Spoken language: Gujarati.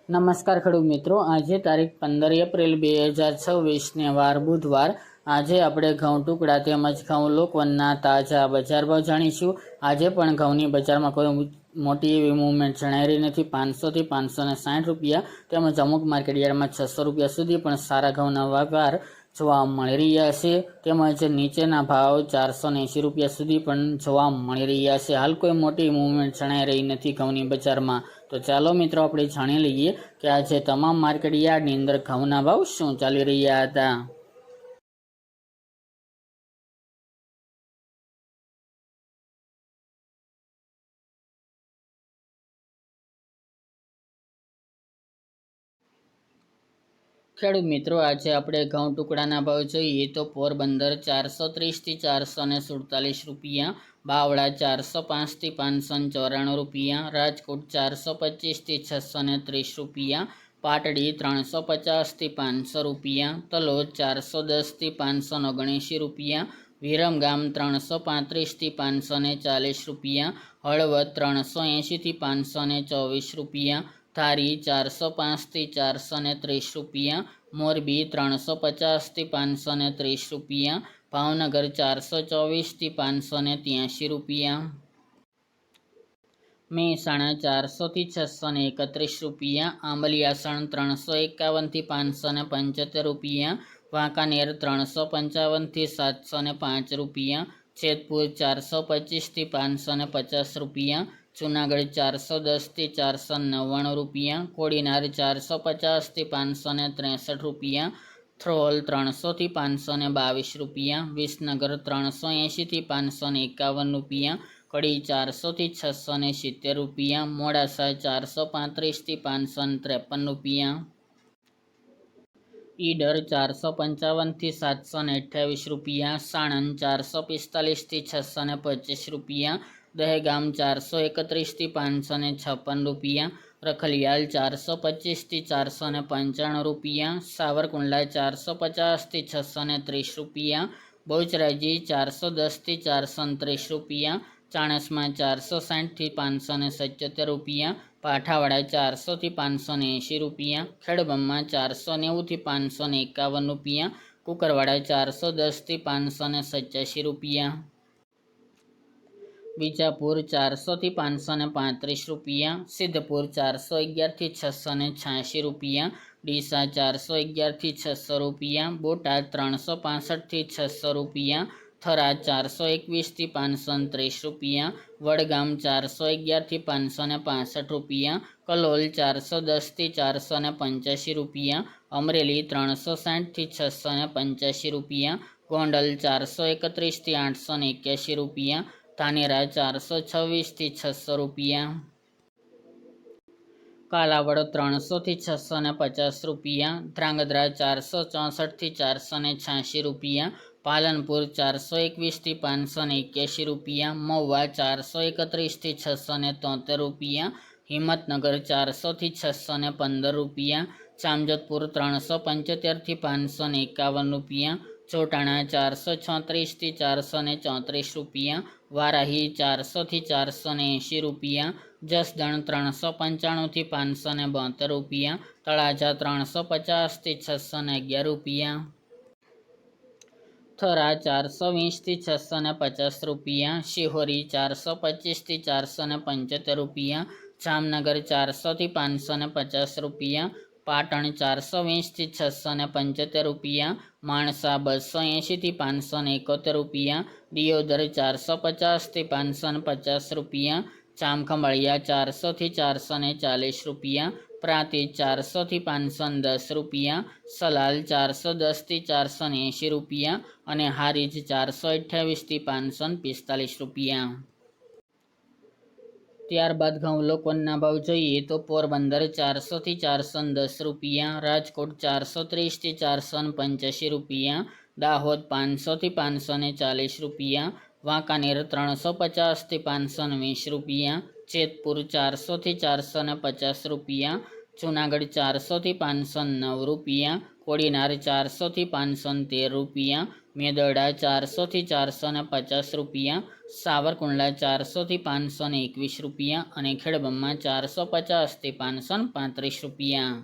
નમસ્કાર ખેડૂત મિત્રો, આજે તારીખ 15 એપ્રિલ 2026 વાર બુધવાર. આજે આપણે ઘઉં ટુકડા તેમજ ઘઉં લોકવનના તાજા બજાર ભાવ જાણીશું. આજે પણ ઘઉંની બજારમાં કોઈ મોટી એવી મૂવમેન્ટ જણાઈ રહી નથી. 500 થી 560 રૂપિયા તેમજ અમુક માર્કેટયાર્ડમાં 600 રૂપિયા સુધી પણ સારા ઘઉંના વેપાર જોવા મળી રહ્યા છે. તેમજ નીચેના ભાવ 480 રૂપિયા સુધી પણ જોવા મળી રહ્યા છે. હાલ કોઈ મોટી મૂવમેન્ટ જણાઈ રહી નથી ઘઉંની બજારમાં. તો ચાલો મિત્રો, આપણે જાણી લઈએ કે આજે તમામ માર્કેટ યાર્ડની અંદર ઘઉંના ભાવ શું ચાલી રહ્યા હતા. ખેડૂત મિત્રો, આજે આપણે ઘઉં ટુકડાના ભાવ જોઈએ તો પોરબંદર 430 થી 447 રૂપિયા, બાવળા 405 થી 594 રૂપિયા, રાજકોટ 425 થી 630 રૂપિયા, પાટડી 350 થી 500 રૂપિયા, તલોદ 410 થી 579 રૂપિયા, વિરમગામ 335 થી 540 રૂપિયા, હળવદ 380 થી 524 રૂપિયા, ધારી 405 થી 430 રૂપિયા, મોરબી 350 થી 530 રૂપિયા, ભાવનગર 424 થી 583 રૂપિયા, મહેસાણા 400 થી 631 રૂપિયા, આંબલિયાસણ 351 થી 575 રૂપિયા, વાંકાનેર 355 થી 705 રૂપિયા, જેતપુર 425 થી 550 રૂપિયા, જૂનાગઢ 410 થી 499 રૂપિયા, કોડીનાર 450 થી 563 રૂપિયા, થ્રોલ 300 થી 522 રૂપિયા, વિસનગર 380 થી 551 રૂપિયા, કડી 400 થી 670 રૂપિયા, મોડાસા 435 થી 553 રૂપિયા, ઈડર 455 થી 728 રૂપિયા, સાણંદ 445 થી 625 રૂપિયા, દહેગામ 431 થી 556 રૂપિયા, રખલિયાલ 425 થી 495 રૂપિયા, સાવરકુંડલા 450 થી 630 રૂપિયા, બહુચરાજી 410 થી 430 રૂપિયા, ચાણસમાં 460 થી 577 રૂપિયા, પાઠાવાડા 400 થી 580 રૂપિયા, ખેડબ્રહ્મા 490 થી 551 રૂપિયા, કુકરવાડા 410 થી 587 રૂપિયા, બીજાપુર 400 થી 535 રૂપિયા, સિદ્ધપુર 411 થી 686 રૂપિયા, ડીસા 411 થી 600 રૂપિયા, બોટાદ 365 થી 600 રૂપિયા, થરાદ 421 થી 530 રૂપિયા, વડગામ 411 થી 565 રૂપિયા, કલોલ 410 થી 485 રૂપિયા, અમરેલી 360 થી 685 રૂપિયા, ગોંડલ 431 થી 881 રૂપિયા, ધાનેરા 426 થી 600 રૂપિયા, કાલાવડ 300 થી 650 રૂપિયા, ધ્રાંગધ્રા 464 થી 486 રૂપિયા, પાલનપુર 421 થી 581 રૂપિયા, મહુવા 431 થી 673 રૂપિયા, હિંમતનગર 400 થી 615 રૂપિયા, જામજોધપુર 375 થી 551 રૂપિયા, ચોટાણા 436 થી 434 રૂપિયા, વારાહી 400 થી 480 રૂપિયા, જસદણ 395 થી 572 રૂપિયા, તળાજા 350 થી 611 રૂપિયા, થરા 420 થી 650 રૂપિયા, શિહોરી 425 થી 475 રૂપિયા, જામનગર 400 થી 550 રૂપિયા, પાટણ 420 થી 675 રૂપિયા, માણસા 280 થી 571 રૂપિયા, દિયોદર 450 થી 550 રૂપિયા, જામખંભાળિયા 400 થી 440 રૂપિયા, પ્રાંતિજ 400 થી 510 રૂપિયા, સલાલ 410 થી 480 રૂપિયા અને હારીજ 428 થી 545 રૂપિયા. ત્યારબાદ ઘઉં લોકવનના ભાવ જોઈએ તો પોરબંદર 400 થી 410 રૂપિયા, રાજકોટ 430 થી 485 રૂપિયા, દાહોદ 500 થી 540 રૂપિયા, વાંકાનેર 350 થી 520 રૂપિયા, જેતપુર 400 થી 450 રૂપિયા, જુનાગઢ 400થી 509 રૂપિયા, કોડીનાર 400થી 513 રૂપિયા, મેદરડા 400થી 450 રૂપિયા, સાવરકુંડલા 400થી 521 રૂપિયા અને ખેડબ્રહ્મા 450થી 535 રૂપિયા.